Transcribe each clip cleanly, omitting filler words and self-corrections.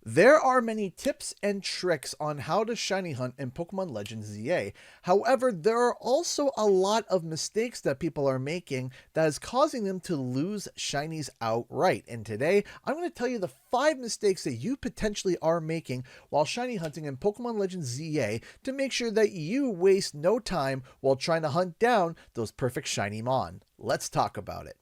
There are many tips and tricks on how to shiny hunt in Pokemon Legends ZA. However, there are also a lot of mistakes that people are making that is causing them to lose shinies outright. And today, I'm going to tell you the 5 mistakes that you potentially are making while shiny hunting in Pokemon Legends ZA to make sure that you waste no time while trying to hunt down those perfect shiny Mon. Let's talk about it.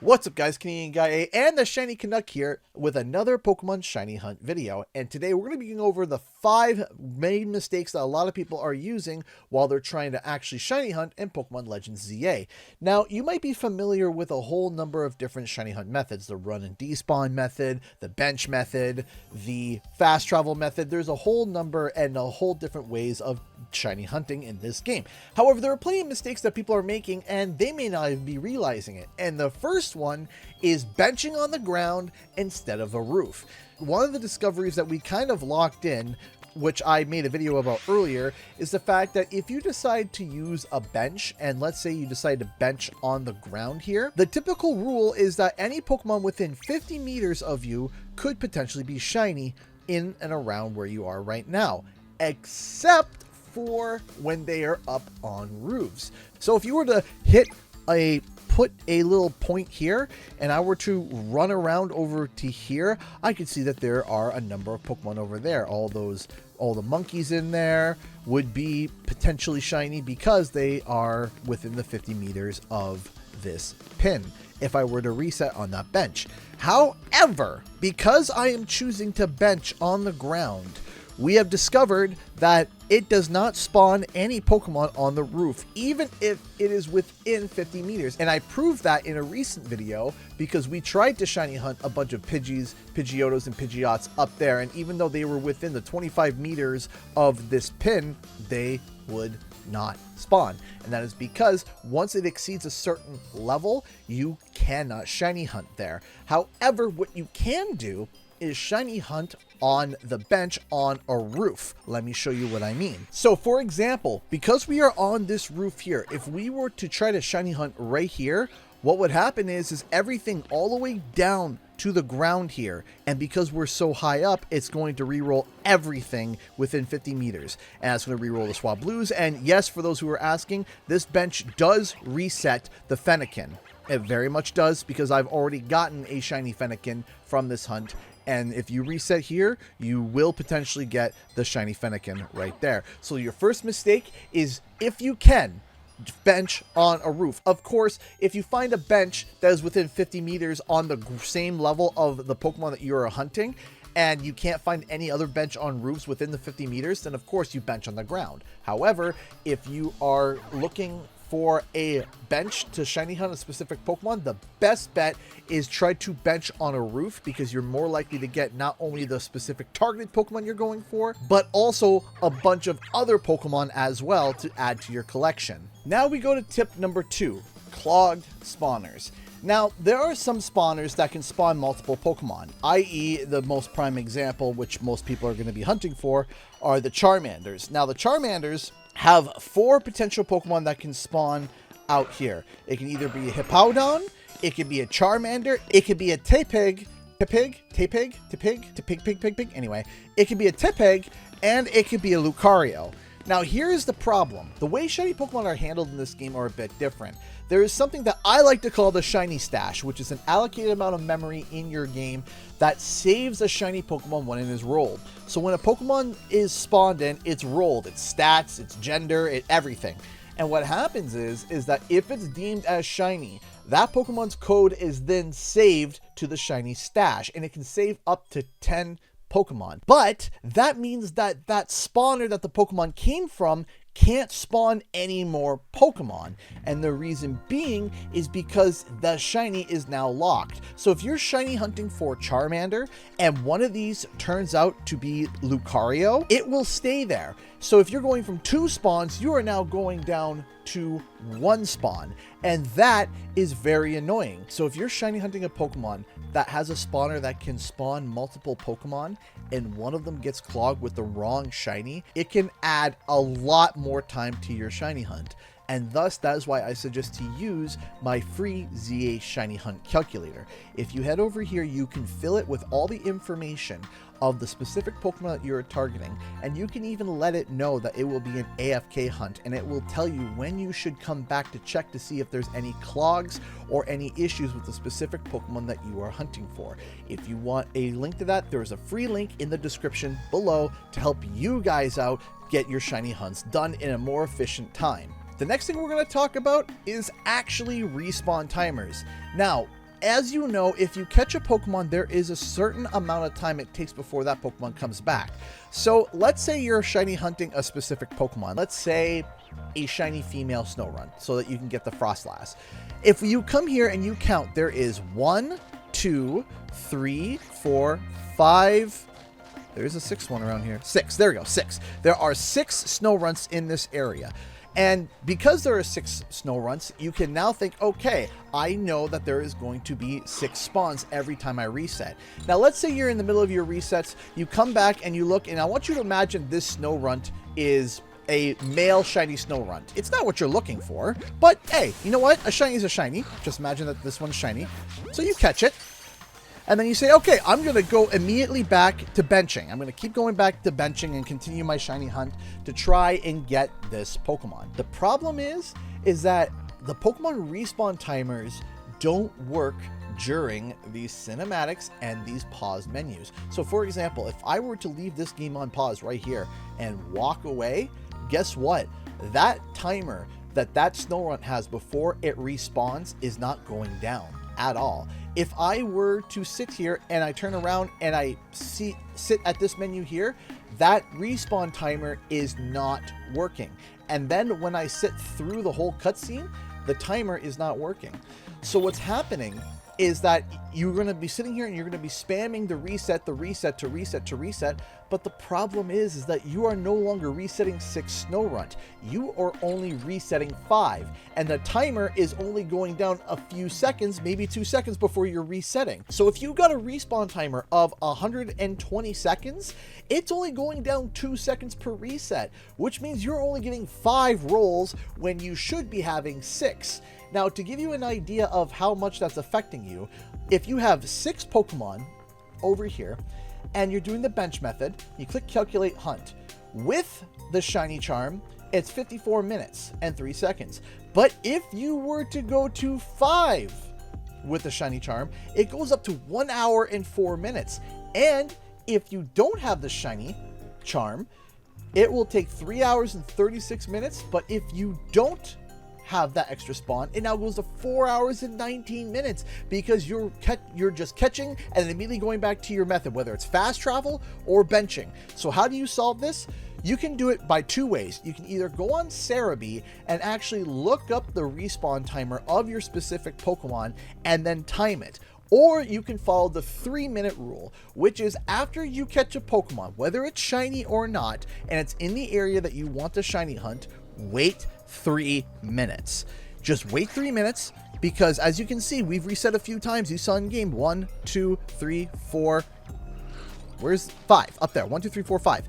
What's up guys, Canadian Guy A and the Shiny Canuck here with another Pokemon Shiny Hunt video. And today we're going to be going over the 5 main mistakes that a lot of people are using while they're trying to actually shiny hunt in Pokemon Legends ZA. Now, you might be familiar with a whole number of different shiny hunt methods. The run and despawn method, the bench method, the fast travel method. There's a whole number and a whole different ways of shiny hunting in this game. However, there are plenty of mistakes that people are making and they may not even be realizing it. And the first one is benching on the ground instead of a roof. One of the discoveries that we kind of locked in, which I made a video about earlier, is the fact that if you decide to use a bench, and let's say you decide to bench on the ground here, the typical rule is that any Pokemon within 50 meters of you could potentially be shiny in and around where you are right now, except for when they are up on roofs. So if you were to put a little point here and I were to run around over to here, I could see that there are a number of Pokemon over there. All the monkeys in there would be potentially shiny because they are within the 50 meters of this pin if I were to reset on that bench. However, because I am choosing to bench on the ground, we have discovered that it does not spawn any Pokemon on the roof, even if it is within 50 meters. And I proved that in a recent video because we tried to shiny hunt a bunch of Pidgeys, Pidgeotos, and Pidgeots up there. And even though they were within the 25 meters of this pin, they would not spawn. And that is because once it exceeds a certain level, you cannot shiny hunt there. However, what you can do is shiny hunt on the bench on a roof. Let me show you what I mean. So for example, because we are on this roof here, if we were to try to shiny hunt right here, what would happen is everything all the way down to the ground here, and because we're so high up, it's going to re-roll everything within 50 meters, and it's going to re-roll the Swablu's. And yes, for those who are asking, this bench does reset the Fennekin. It very much does, because I've already gotten a shiny Fennekin from this hunt. And if you reset here, you will potentially get the shiny Fennekin right there. So your first mistake is, if you can, bench on a roof. Of course, if you find a bench that is within 50 meters on the same level of the Pokemon that you are hunting, and you can't find any other bench on roofs within the 50 meters, then of course you bench on the ground. However, if you are looking for a bench to shiny hunt a specific Pokemon, the best bet is try to bench on a roof, because you're more likely to get not only the specific targeted Pokemon you're going for, but also a bunch of other Pokemon as well to add to your collection. Now we go to tip number 2, clogged spawners. Now, there are some spawners that can spawn multiple Pokemon, i.e. the most prime example, which most people are going to be hunting for, are the Charmanders. Now, the Charmanders have 4 potential Pokemon that can spawn out here. It can either be a Hippowdon, it could be a Charmander, it could be a Tepig, anyway, it could be a Tepig, and it could be a Lucario. Now, here's the problem. The way shiny Pokemon are handled in this game are a bit different. There is something that I like to call the shiny stash, which is an allocated amount of memory in your game that saves a shiny Pokemon when it is rolled. So when a Pokemon is spawned in, it's rolled, its stats, its gender, everything. And what happens is that if it's deemed as shiny, that Pokemon's code is then saved to the shiny stash, and it can save up to 10 Pokemon. But that means that that spawner that the Pokemon came from can't spawn any more Pokemon, and the reason being is because the shiny is now locked. So if you're shiny hunting for Charmander and one of these turns out to be Lucario, it will stay there. So if you're going from 2 spawns, you are now going down to 1 spawn, and that is very annoying. So if you're shiny hunting a Pokemon that has a spawner that can spawn multiple Pokemon and one of them gets clogged with the wrong shiny, it can add a lot more time to your shiny hunt. And thus, that is why I suggest to use my free ZA Shiny Hunt calculator. If you head over here, you can fill it with all the information of the specific Pokemon that you're targeting, and you can even let it know that it will be an AFK hunt, and it will tell you when you should come back to check to see if there's any clogs or any issues with the specific Pokemon that you are hunting for. If you want a link to that, there's a free link in the description below to help you guys out get your shiny hunts done in a more efficient time. The next thing we're going to talk about is actually respawn timers. Now, as you know, if you catch a Pokemon, there is a certain amount of time it takes before that Pokemon comes back. So let's say you're shiny hunting a specific Pokemon. Let's say a shiny female Snorunt so that you can get the Frostlass. If you come here and you count, there is 1, 2, 3, 4, 5... There's a 6th one around here. 6. There we go. 6. There are 6 Snowrunts in this area. And because there are 6 Snowrunts, you can now think, okay, I know that there is going to be 6 spawns every time I reset. Now, let's say you're in the middle of your resets, you come back and you look, and I want you to imagine this Snorunt is a male shiny Snorunt. It's not what you're looking for, but hey, you know what? A shiny is a shiny. Just imagine that this one's shiny. So you catch it. And then you say, okay, I'm going to go immediately back to benching. I'm going to keep going back to benching and continue my shiny hunt to try and get this Pokemon. The problem is that the Pokemon respawn timers don't work during these cinematics and these pause menus. So for example, if I were to leave this game on pause right here and walk away, guess what? That timer that Snorunt has before it respawns is not going down at all. If I were to sit here and I turn around and I sit at this menu here, that respawn timer is not working. And then when I sit through the whole cutscene, the timer is not working. So what's happening is that you're going to be sitting here and you're going to be spamming the reset to reset. But the problem is that you are no longer resetting 6 Snorunt. You are only resetting 5. And the timer is only going down a few seconds, maybe 2 seconds before you're resetting. So if you got a respawn timer of 120 seconds, it's only going down 2 seconds per reset, which means you're only getting 5 rolls when you should be having 6. Now, to give you an idea of how much that's affecting you, if you have 6 Pokemon over here and you're doing the bench method, you click calculate hunt. With the shiny charm, it's 54 minutes and 3 seconds. But if you were to go to 5 with the shiny charm, it goes up to 1 hour and 4 minutes. And if you don't have the shiny charm, it will take 3 hours and 36 minutes. But if you don't have that extra spawn, it now goes to 4 hours and 19 minutes because you're just catching and then immediately going back to your method, whether it's fast travel or benching. So how do you solve this? You can do it by 2 ways. You can either go on Serebii and actually look up the respawn timer of your specific Pokemon and then time it. Or you can follow the 3-minute rule, which is after you catch a Pokemon, whether it's shiny or not, and it's in the area that you want to shiny hunt, wait 3 minutes. Just wait 3 minutes, because as you can see, we've reset a few times. You saw in game 1, 2, 3, 4. Where's 5? Up there. 1, 2, 3, 4, 5.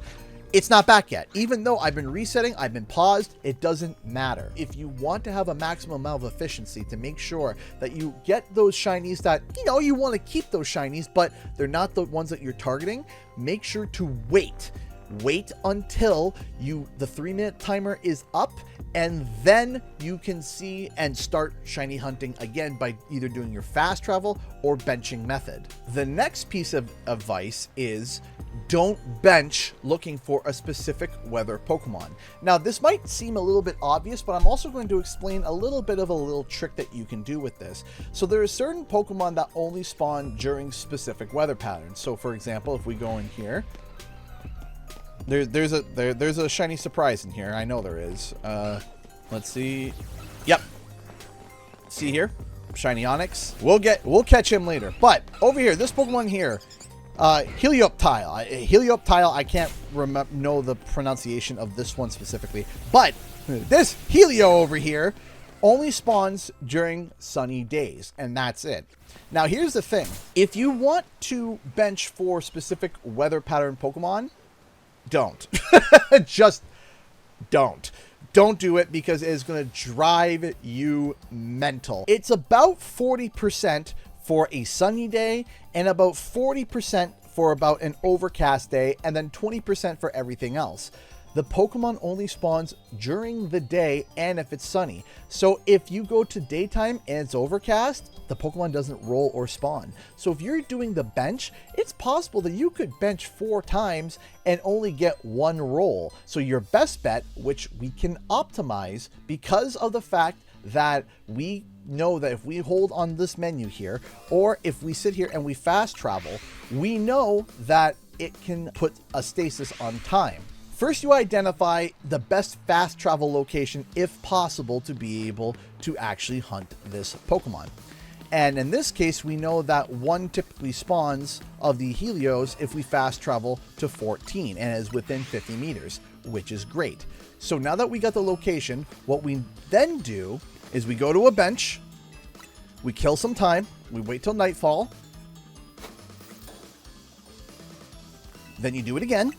It's not back yet. Even though I've been resetting, I've been paused, it doesn't matter. If you want to have a maximum amount of efficiency to make sure that you get those shinies that, you want to keep those shinies, but they're not the ones that you're targeting, make sure to wait. Wait until the 3-minute timer is up, and then you can see and start shiny hunting again by either doing your fast travel or benching method. The next piece of advice is don't bench looking for a specific weather Pokemon. Now, this might seem a little bit obvious, but I'm also going to explain a little bit of a little trick that you can do with this. So there are certain Pokemon that only spawn during specific weather patterns. So for example, if we go in here, there's a shiny surprise in here. I know there is. Let's see. Yep. See here, shiny Onyx. We'll catch him later. But over here, this Pokemon here, Helioptile. Helioptile. I can't know the pronunciation of this one specifically, but this Helio over here only spawns during sunny days, and that's it. Now, here's the thing: if you want to bench for specific weather pattern Pokemon, don't. Just don't. Don't do it because it is going to drive you mental. It's about 40% for a sunny day and about 40% for about an overcast day, and then 20% for everything else. The Pokemon only spawns during the day and if it's sunny. So if you go to daytime and it's overcast, the Pokemon doesn't roll or spawn. So if you're doing the bench, it's possible that you could bench 4 times and only get 1 roll. So your best bet, which we can optimize because of the fact that we know that if we hold on this menu here, or if we sit here and we fast travel, we know that it can put a stasis on time. First, you identify the best fast travel location, if possible, to be able to actually hunt this Pokemon. And in this case, we know that 1 typically spawns of the Helios if we fast travel to 14 and is within 50 meters, which is great. So now that we got the location, what we then do is we go to a bench, we kill some time, we wait till nightfall, then you do it again,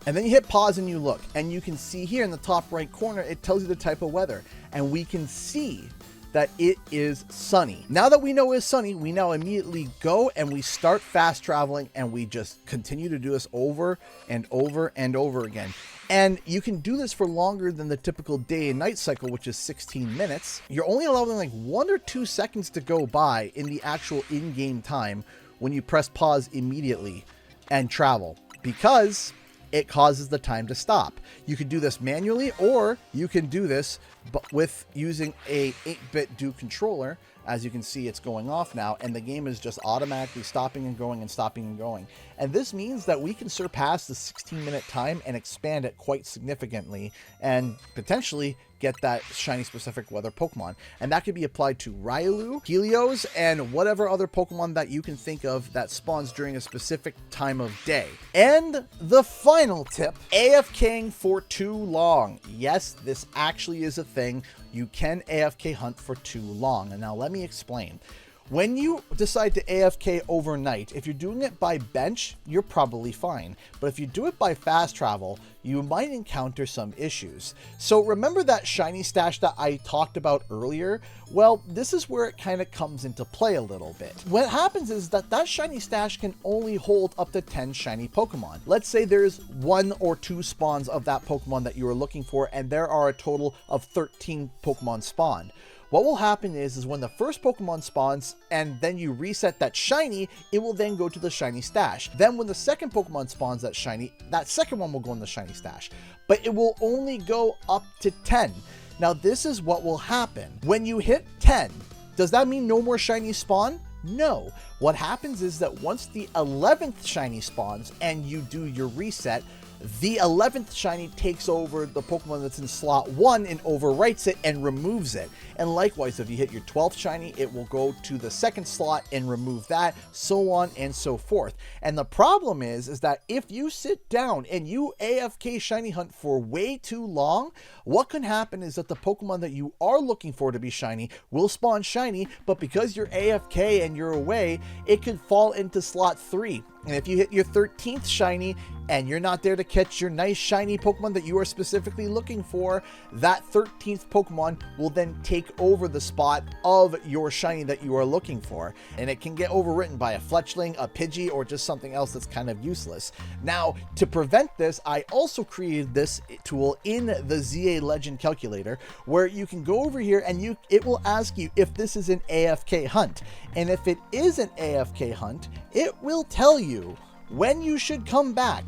and then you hit pause and you look, and you can see here in the top right corner, it tells you the type of weather, and we can see that it is sunny. Now that we know it's sunny, we now immediately go and we start fast traveling, and we just continue to do this over and over and over again. And you can do this for longer than the typical day and night cycle, which is 16 minutes. You're only allowing like 1 or 2 seconds to go by in the actual in-game time when you press pause immediately and travel, because it causes the time to stop. You can do this manually, or you can do this but with using a 8-bit do controller. As you can see, it's going off now, and the game is just automatically stopping and going and stopping and going. And this means that we can surpass the 16-minute time and expand it quite significantly, and potentially get that shiny specific weather Pokemon. And that could be applied to Riolu, Helios, and whatever other Pokemon that you can think of that spawns during a specific time of day. And the final tip, AFKing for too long. Yes, this actually is a thing. You can AFK hunt for too long. And now let me explain. When you decide to AFK overnight, if you're doing it by bench, you're probably fine. But if you do it by fast travel, you might encounter some issues. So remember that shiny stash that I talked about earlier? Well, this is where it kind of comes into play a little bit. What happens is that that shiny stash can only hold up to 10 shiny Pokemon. Let's say there's 1 or 2 spawns of that Pokemon that you are looking for, and there are a total of 13 Pokemon spawned. What will happen is when the first Pokemon spawns and then you reset that shiny, it will then go to the shiny stash. Then when the second Pokemon spawns that shiny, that second one will go in the shiny stash. But it will only go up to 10. Now this is what will happen. When you hit 10, does that mean no more shinies spawn? No. What happens is that once the 11th shiny spawns and you do your reset, the 11th shiny takes over the Pokemon that's in slot 1 and overwrites it and removes it. And likewise, if you hit your 12th shiny, it will go to the second slot and remove that, so on and so forth. And the problem is that if you sit down and you AFK shiny hunt for way too long, what can happen is that the Pokemon that you are looking for to be shiny will spawn shiny, but because you're AFK and you're away, it could fall into slot 3. And if you hit your 13th shiny and you're not there to catch your nice shiny Pokemon that you are specifically looking for, that 13th Pokemon will then take over the spot of your shiny that you are looking for. And it can get overwritten by a Fletchling, a Pidgey, or just something else that's kind of useless. Now, to prevent this, I also created this tool in the ZA Legend Calculator, where you can go over here and it will ask you if this is an AFK hunt. And if it is an AFK hunt, it will tell you when you should come back.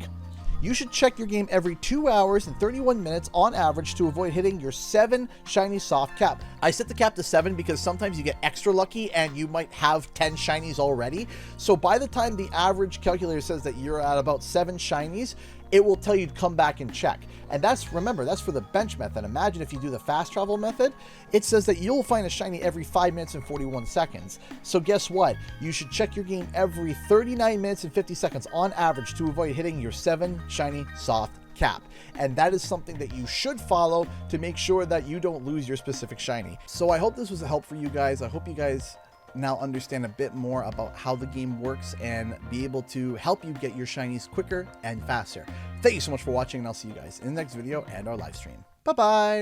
You should check your game every 2 hours and 31 minutes on average to avoid hitting your 7 shiny soft cap. I set the cap to 7 because sometimes you get extra lucky and you might have 10 shinies already. So by the time the average calculator says that you're at about 7 shinies, it will tell you to come back and check. And remember, that's for the bench method. Imagine if you do the fast travel method, it says that you'll find a shiny every 5 minutes and 41 seconds. So guess what? You should check your game every 39 minutes and 50 seconds on average to avoid hitting your 7 shiny soft cap. And that is something that you should follow to make sure that you don't lose your specific shiny. So I hope this was a help for you guys. I hope you guys now understand a bit more about how the game works and be able to help you get your shinies quicker and faster. Thank you so much for watching, and I'll see you guys in the next video and our live stream. Bye bye.